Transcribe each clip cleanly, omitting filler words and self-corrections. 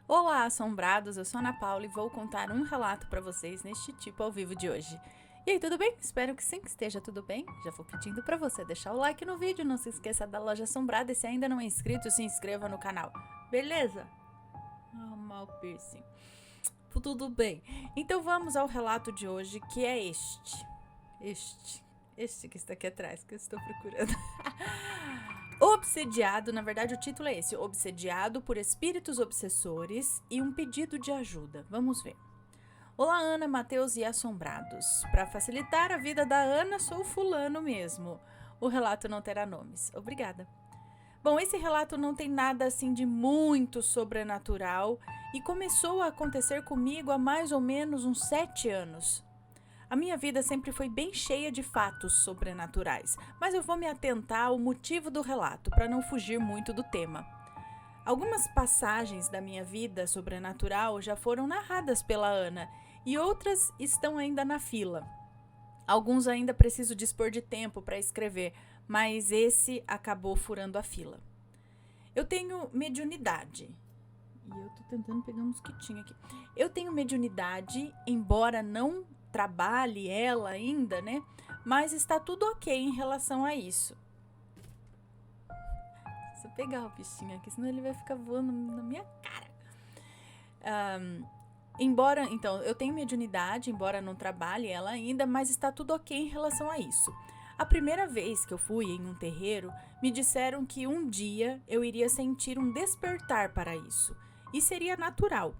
Olá, assombrados! Eu sou a Ana Paula e vou contar um relato para vocês neste tipo ao vivo de hoje. E aí, tudo bem? Espero que sim, que esteja tudo bem. Já vou pedindo para você deixar o like no vídeo, não se esqueça da Loja Assombrada e se ainda não é inscrito, se inscreva no canal. Beleza? Mal piercing. Tudo bem. Então vamos ao relato de hoje, que é este que está aqui atrás, que eu estou procurando. Obsediado, na verdade o título é esse, Obsediado por espíritos obsessores e um pedido de ajuda. Vamos ver. Olá, Ana, Matheus e assombrados. Para facilitar a vida da Ana, sou fulano mesmo. O relato não terá nomes. Obrigada. Bom, esse relato não tem nada assim de muito sobrenatural e começou a acontecer comigo há mais ou menos uns 7 anos. A minha vida sempre foi bem cheia de fatos sobrenaturais, mas eu vou me atentar ao motivo do relato para não fugir muito do tema. Algumas passagens da minha vida sobrenatural já foram narradas pela Ana e outras estão ainda na fila. Alguns ainda preciso dispor de tempo para escrever, mas esse acabou furando a fila. Eu tenho mediunidade. E eu tô tentando pegar um mosquitinho aqui. Eu tenho mediunidade, embora não trabalhe ela ainda, né? Mas está tudo ok em relação a isso. Se eu pegar o bichinho aqui, senão ele vai ficar voando na minha cara. Então, eu tenho mediunidade, embora não trabalhe ela ainda, mas está tudo ok em relação a isso. A primeira vez que eu fui em um terreiro, me disseram que um dia eu iria sentir um despertar para isso, e seria natural,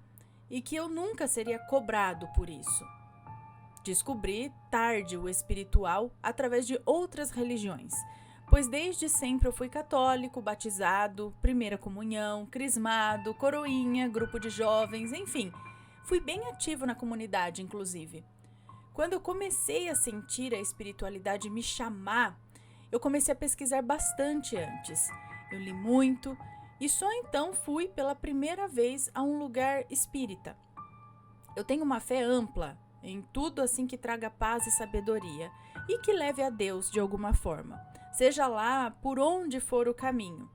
e que eu nunca seria cobrado por isso. Descobri tarde o espiritual através de outras religiões, pois desde sempre eu fui católico, batizado, primeira comunhão, crismado, coroinha, grupo de jovens, enfim, fui bem ativo na comunidade, inclusive. Quando eu comecei a sentir a espiritualidade me chamar, eu comecei a pesquisar bastante antes. Eu li muito e só então fui pela primeira vez a um lugar espírita. Eu tenho uma fé ampla em tudo assim que traga paz e sabedoria e que leve a Deus de alguma forma, seja lá por onde for o caminho.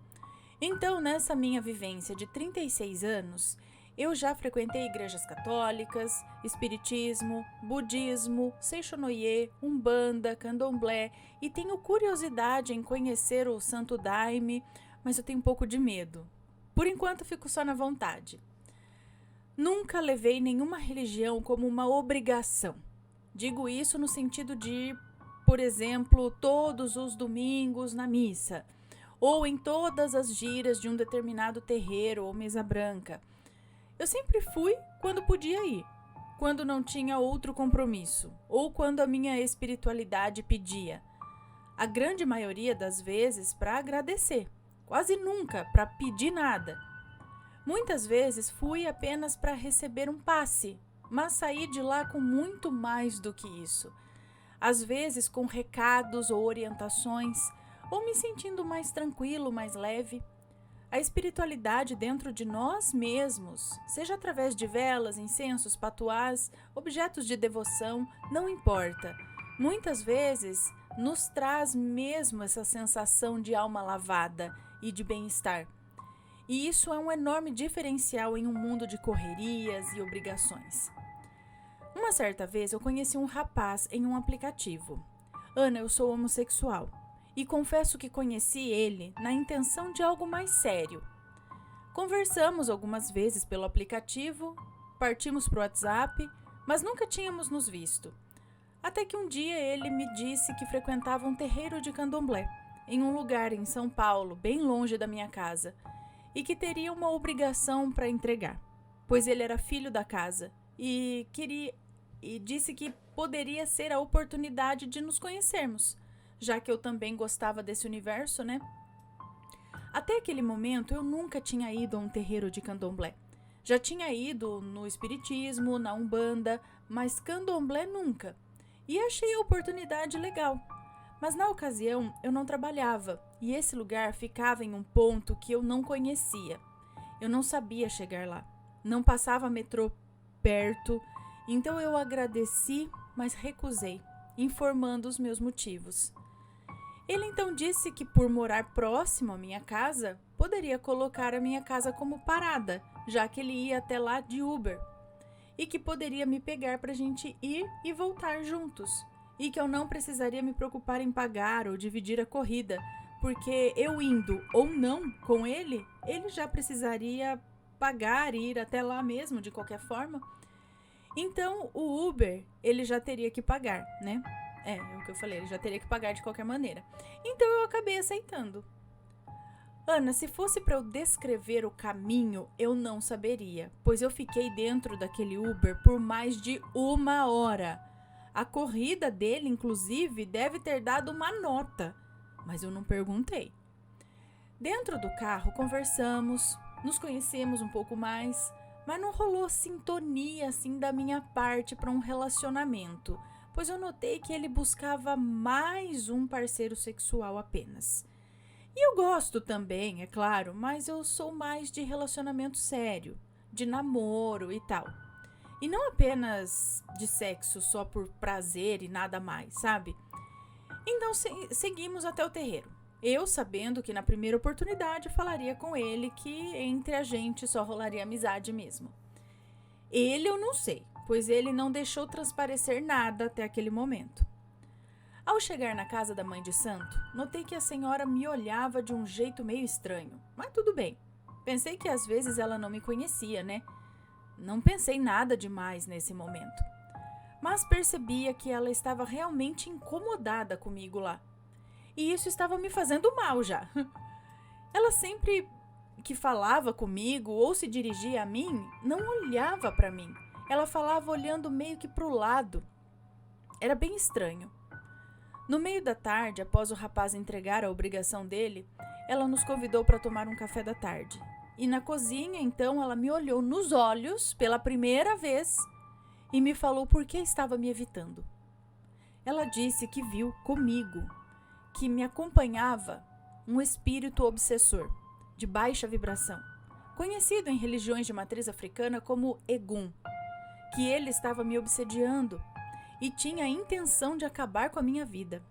Então, nessa minha vivência de 36 anos, eu já frequentei igrejas católicas, espiritismo, budismo, Seishonoye, Umbanda, Candomblé e tenho curiosidade em conhecer o Santo Daime, mas eu tenho um pouco de medo. Por enquanto, fico só na vontade. Nunca levei nenhuma religião como uma obrigação. Digo isso no sentido de ir, por exemplo, todos os domingos na missa, ou em todas as giras de um determinado terreiro ou mesa branca. Eu sempre fui quando podia ir, quando não tinha outro compromisso, ou quando a minha espiritualidade pedia. A grande maioria das vezes para agradecer, quase nunca para pedir nada. Muitas vezes fui apenas para receber um passe, mas saí de lá com muito mais do que isso. Às vezes com recados ou orientações, ou me sentindo mais tranquilo, mais leve. A espiritualidade dentro de nós mesmos, seja através de velas, incensos, patuás, objetos de devoção, não importa. Muitas vezes nos traz mesmo essa sensação de alma lavada e de bem-estar. E isso é um enorme diferencial em um mundo de correrias e obrigações. Uma certa vez eu conheci um rapaz em um aplicativo. Ana, eu sou homossexual. E confesso que conheci ele na intenção de algo mais sério. Conversamos algumas vezes pelo aplicativo, partimos para o WhatsApp, mas nunca tínhamos nos visto. Até que um dia ele me disse que frequentava um terreiro de candomblé, em um lugar em São Paulo, bem longe da minha casa, e que teria uma obrigação para entregar, pois ele era filho da casa e disse que poderia ser a oportunidade de nos conhecermos, já que eu também gostava desse universo, né? Até aquele momento eu nunca tinha ido a um terreiro de candomblé. Já tinha ido no espiritismo, na Umbanda, mas candomblé nunca. E achei a oportunidade legal. Mas na ocasião eu não trabalhava e esse lugar ficava em um ponto que eu não conhecia. Eu não sabia chegar lá. Não passava metrô perto, então eu agradeci, mas recusei, informando os meus motivos. Ele então disse que por morar próximo à minha casa, poderia colocar a minha casa como parada, já que ele ia até lá de Uber, e que poderia me pegar para a gente ir e voltar juntos, e que eu não precisaria me preocupar em pagar ou dividir a corrida, porque eu indo ou não com ele, ele já precisaria pagar e ir até lá mesmo de qualquer forma. Então o Uber, ele já teria que pagar, né? É o que eu falei, ele já teria que pagar de qualquer maneira. Então eu acabei aceitando. Ana, se fosse para eu descrever o caminho, eu não saberia, pois eu fiquei dentro daquele Uber por mais de 1 hora. A corrida dele, inclusive, deve ter dado uma nota, mas eu não perguntei. Dentro do carro, conversamos, nos conhecemos um pouco mais, mas não rolou sintonia assim da minha parte para um relacionamento, pois eu notei que ele buscava mais um parceiro sexual apenas. E eu gosto também, é claro, mas eu sou mais de relacionamento sério, de namoro e tal. E não apenas de sexo só por prazer e nada mais, sabe? Então seguimos até o terreiro. Eu sabendo que na primeira oportunidade falaria com ele que entre a gente só rolaria amizade mesmo. Ele eu não sei, pois ele não deixou transparecer nada até aquele momento. Ao chegar na casa da mãe de santo, notei que a senhora me olhava de um jeito meio estranho, mas tudo bem. Pensei que às vezes ela não me conhecia, né? Não pensei nada demais nesse momento. Mas percebia que ela estava realmente incomodada comigo lá. E isso estava me fazendo mal já. Ela sempre que falava comigo ou se dirigia a mim, não olhava para mim. Ela falava olhando meio que para o lado. Era bem estranho. No meio da tarde, após o rapaz entregar a obrigação dele, ela nos convidou para tomar um café da tarde. E na cozinha, então, ela me olhou nos olhos pela primeira vez e me falou por que estava me evitando. Ela disse que viu comigo, que me acompanhava um espírito obsessor, de baixa vibração, conhecido em religiões de matriz africana como Egum, que ele estava me obsediando e tinha a intenção de acabar com a minha vida.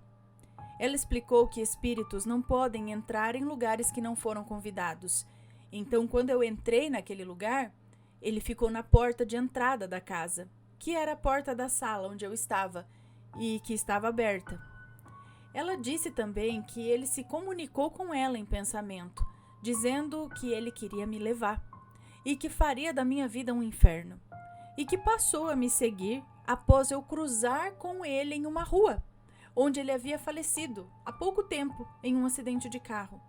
Ela explicou que espíritos não podem entrar em lugares que não foram convidados. Então, quando eu entrei naquele lugar, ele ficou na porta de entrada da casa, que era a porta da sala onde eu estava e que estava aberta. Ela disse também que ele se comunicou com ela em pensamento, dizendo que ele queria me levar e que faria da minha vida um inferno, e que passou a me seguir após eu cruzar com ele em uma rua, onde ele havia falecido há pouco tempo em um acidente de carro.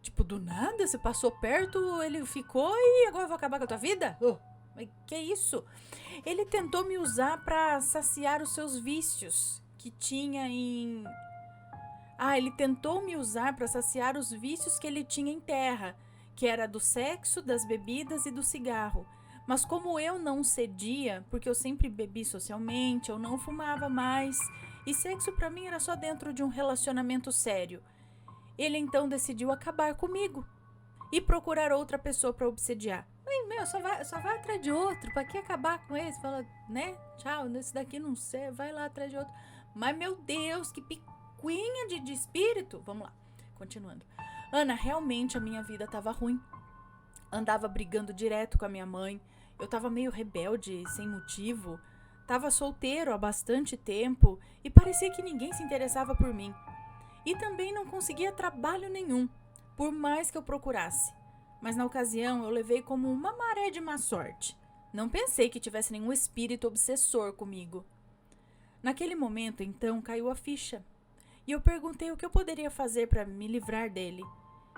Tipo, do nada, você passou perto, ele ficou e agora eu vou acabar com a tua vida? Mas que isso? Ele tentou me usar para saciar os seus vícios que tinha em... ele tentou me usar para saciar os vícios que ele tinha em terra, que era do sexo, das bebidas e do cigarro. Mas como eu não cedia, porque eu sempre bebi socialmente, eu não fumava mais, e sexo para mim era só dentro de um relacionamento sério, ele então decidiu acabar comigo e procurar outra pessoa para obsediar. Só vai atrás de outro, para que acabar com esse? Fala, né? Tchau, esse daqui não sei, vai lá atrás de outro. Mas meu Deus, que picuinha de espírito. Vamos lá, continuando. Ana, realmente a minha vida estava ruim. Andava brigando direto com a minha mãe. Eu tava meio rebelde, sem motivo. Tava solteiro há bastante tempo e parecia que ninguém se interessava por mim. E também não conseguia trabalho nenhum, por mais que eu procurasse. Mas na ocasião eu levei como uma maré de má sorte. Não pensei que tivesse nenhum espírito obsessor comigo. Naquele momento, então, caiu a ficha. E eu perguntei o que eu poderia fazer para me livrar dele.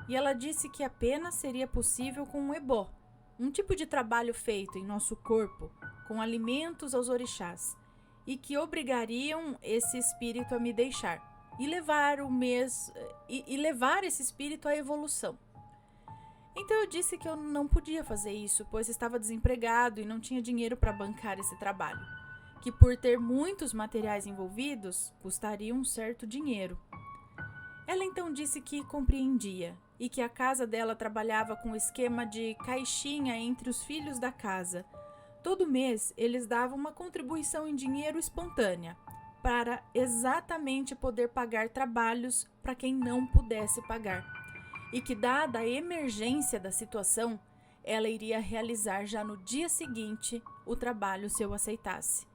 E ela disse que apenas seria possível com um ebó, um tipo de trabalho feito em nosso corpo, com alimentos aos orixás, e que obrigariam esse espírito a me deixar e levar esse espírito à evolução. Então eu disse que eu não podia fazer isso, pois estava desempregado e não tinha dinheiro para bancar esse trabalho, que por ter muitos materiais envolvidos, custaria um certo dinheiro. Ela então disse que compreendia e que a casa dela trabalhava com um esquema de caixinha entre os filhos da casa. Todo mês eles davam uma contribuição em dinheiro espontânea para exatamente poder pagar trabalhos para quem não pudesse pagar. E que, dada a emergência da situação, ela iria realizar já no dia seguinte o trabalho se eu aceitasse.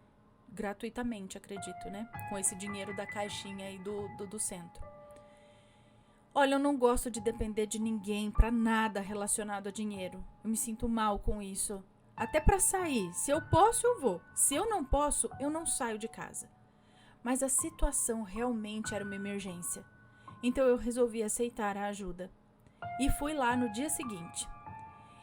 Gratuitamente, acredito, né? Com esse dinheiro da caixinha aí do centro. Olha, eu não gosto de depender de ninguém para nada relacionado a dinheiro. Eu me sinto mal com isso. Até para sair. Se eu posso, eu vou. Se eu não posso, eu não saio de casa. Mas a situação realmente era uma emergência. Então eu resolvi aceitar a ajuda. E fui lá no dia seguinte.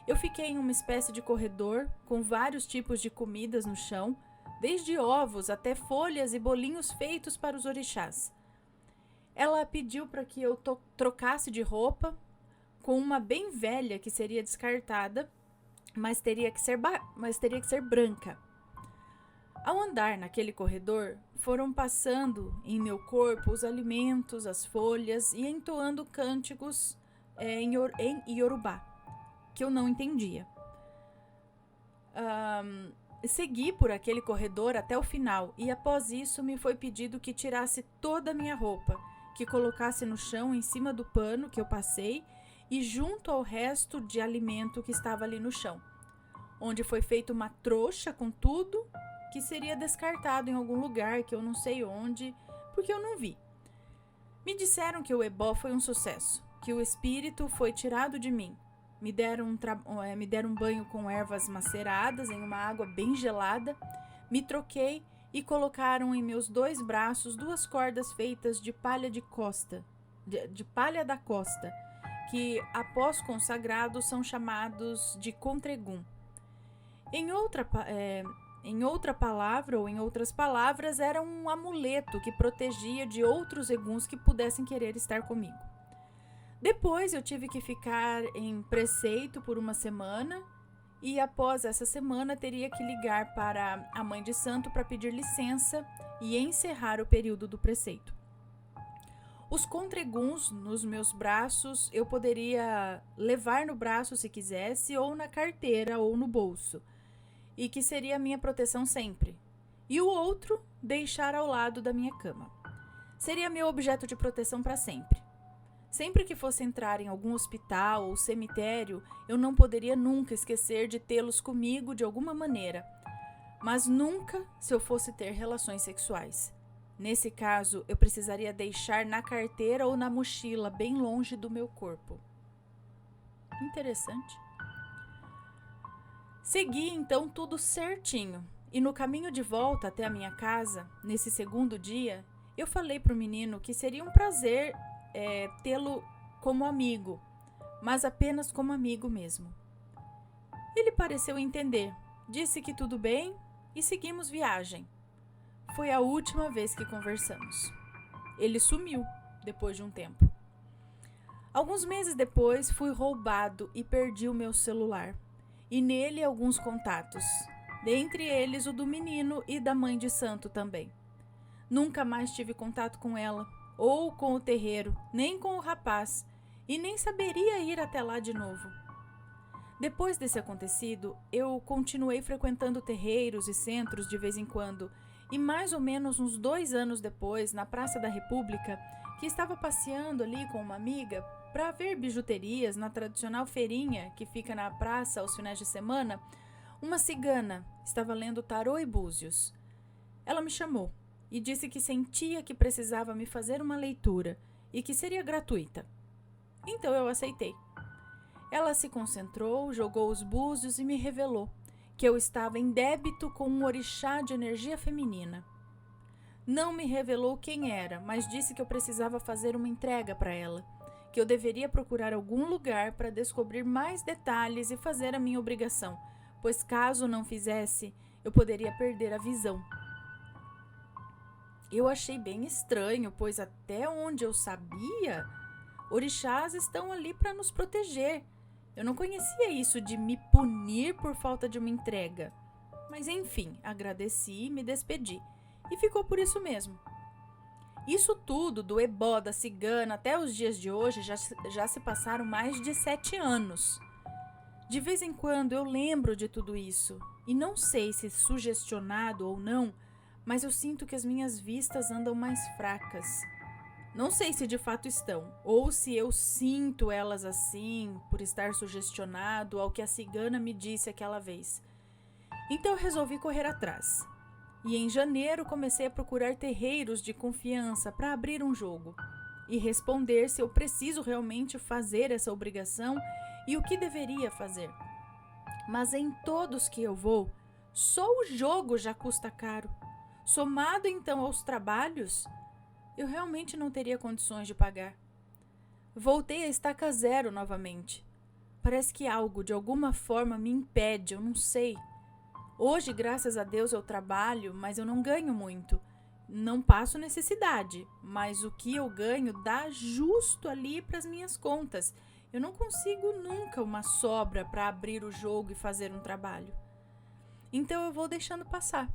Eu fiquei em uma espécie de corredor com vários tipos de comidas no chão, desde ovos até folhas e bolinhos feitos para os orixás. Ela pediu para que eu trocasse de roupa com uma bem velha que seria descartada, mas teria que ser branca. Ao andar naquele corredor, foram passando em meu corpo os alimentos, as folhas e entoando cânticos em Iorubá, que eu não entendia. Segui por aquele corredor até o final e após isso me foi pedido que tirasse toda a minha roupa, que colocasse no chão em cima do pano que eu passei e junto ao resto de alimento que estava ali no chão, onde foi feita uma trouxa com tudo que seria descartado em algum lugar que eu não sei onde, porque eu não vi. Me disseram que o ebó foi um sucesso, que o espírito foi tirado de mim. Me deram um banho com ervas maceradas em uma água bem gelada, me troquei e colocaram em meus 2 braços 2 cordas feitas de palha de palha da costa, que após consagrados são chamados de contregum. Em outras palavras, era um amuleto que protegia de outros eguns que pudessem querer estar comigo. Depois eu tive que ficar em preceito por uma semana e após essa semana teria que ligar para a mãe de santo para pedir licença e encerrar o período do preceito. Os contreguns nos meus braços eu poderia levar no braço se quisesse ou na carteira ou no bolso, e que seria a minha proteção sempre, e o outro deixar ao lado da minha cama. Seria meu objeto de proteção para sempre. Sempre que fosse entrar em algum hospital ou cemitério, eu não poderia nunca esquecer de tê-los comigo de alguma maneira, mas nunca se eu fosse ter relações sexuais. Nesse caso, eu precisaria deixar na carteira ou na mochila, bem longe do meu corpo. Interessante. Segui então tudo certinho, e no caminho de volta até a minha casa, nesse segundo dia, eu falei para o menino que seria um prazer tê-lo como amigo, mas apenas como amigo mesmo. Ele pareceu entender, disse que tudo bem e seguimos viagem. Foi a última vez que conversamos. Ele sumiu depois de um tempo. Alguns meses depois, fui roubado e perdi o meu celular, e nele alguns contatos, dentre eles o do menino e da mãe de santo também. Nunca mais tive contato com ela, ou com o terreiro, nem com o rapaz, e nem saberia ir até lá de novo. Depois desse acontecido, eu continuei frequentando terreiros e centros de vez em quando, e mais ou menos uns 2 anos depois, na Praça da República, que estava passeando ali com uma amiga para ver bijuterias na tradicional feirinha que fica na praça aos finais de semana, uma cigana estava lendo tarô e búzios. Ela me chamou e disse que sentia que precisava me fazer uma leitura e que seria gratuita. Então eu aceitei. Ela se concentrou, jogou os búzios e me revelou que eu estava em débito com um orixá de energia feminina. Não me revelou quem era, mas disse que eu precisava fazer uma entrega para ela, que eu deveria procurar algum lugar para descobrir mais detalhes e fazer a minha obrigação, pois caso não fizesse, eu poderia perder a visão. Eu achei bem estranho, pois até onde eu sabia, orixás estão ali para nos proteger. Eu não conhecia isso de me punir por falta de uma entrega. Mas enfim, agradeci e me despedi. E ficou por isso mesmo. Isso tudo, do ebó, da cigana, até os dias de hoje, já se passaram mais de 7 anos. De vez em quando eu lembro de tudo isso. E não sei se sugestionado ou não, mas eu sinto que as minhas vistas andam mais fracas. Não sei se de fato estão, ou se eu sinto elas assim, por estar sugestionado ao que a cigana me disse aquela vez. Então eu resolvi correr atrás. E em janeiro comecei a procurar terreiros de confiança para abrir um jogo e responder se eu preciso realmente fazer essa obrigação e o que deveria fazer. Mas em todos que eu vou, só o jogo já custa caro. Somado então aos trabalhos, eu realmente não teria condições de pagar. Voltei a estaca zero novamente. Parece que algo, de alguma forma, me impede, eu não sei. Hoje, graças a Deus, eu trabalho, mas eu não ganho muito. Não passo necessidade, mas o que eu ganho dá justo ali para as minhas contas. Eu não consigo nunca uma sobra para abrir o jogo e fazer um trabalho. Então eu vou deixando passar.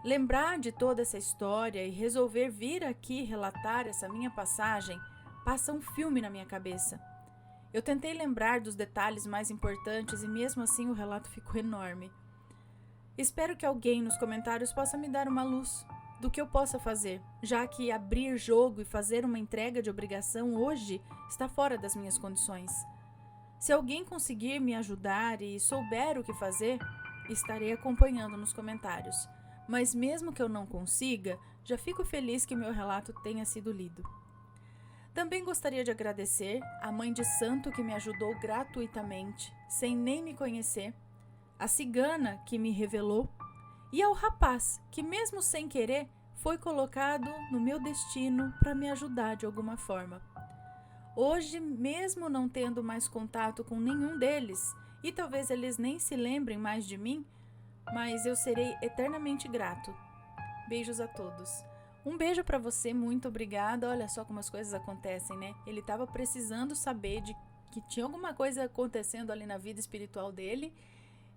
Lembrar de toda essa história e resolver vir aqui relatar essa minha passagem passa um filme na minha cabeça. Eu tentei lembrar dos detalhes mais importantes e mesmo assim o relato ficou enorme. Espero que alguém nos comentários possa me dar uma luz do que eu possa fazer, já que abrir jogo e fazer uma entrega de obrigação hoje está fora das minhas condições. Se alguém conseguir me ajudar e souber o que fazer, estarei acompanhando nos comentários. Mas mesmo que eu não consiga, já fico feliz que meu relato tenha sido lido. Também gostaria de agradecer à mãe de santo que me ajudou gratuitamente, sem nem me conhecer, a cigana que me revelou e ao rapaz que, mesmo sem querer, foi colocado no meu destino para me ajudar de alguma forma. Hoje, mesmo não tendo mais contato com nenhum deles, e talvez eles nem se lembrem mais de mim, mas eu serei eternamente grato. Beijos a todos. Um beijo para você, muito obrigada. Olha só como as coisas acontecem, né? Ele estava precisando saber de que tinha alguma coisa acontecendo ali na vida espiritual dele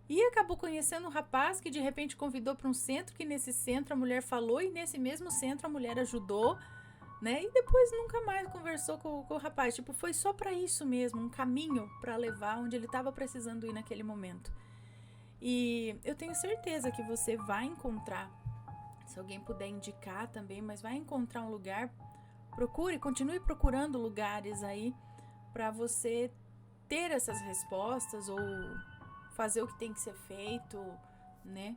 e acabou conhecendo um rapaz que de repente convidou para um centro, que nesse centro a mulher falou e nesse mesmo centro a mulher ajudou, né? E depois nunca mais conversou com o rapaz. Tipo, foi só para isso mesmo, um caminho para levar onde ele estava precisando ir naquele momento. E eu tenho certeza que você vai encontrar, se alguém puder indicar também, mas vai encontrar um lugar. Continue procurando lugares aí para você ter essas respostas ou fazer o que tem que ser feito, né?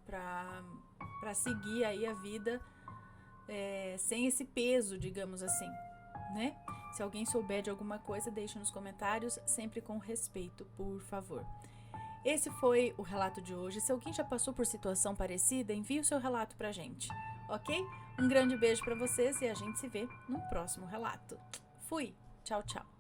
Para seguir aí a vida sem esse peso, digamos assim, né? Se alguém souber de alguma coisa, deixe nos comentários, sempre com respeito, por favor. Esse foi o relato de hoje. Se alguém já passou por situação parecida, envie o seu relato pra gente, ok? Um grande beijo pra vocês e a gente se vê no próximo relato. Fui! Tchau, tchau!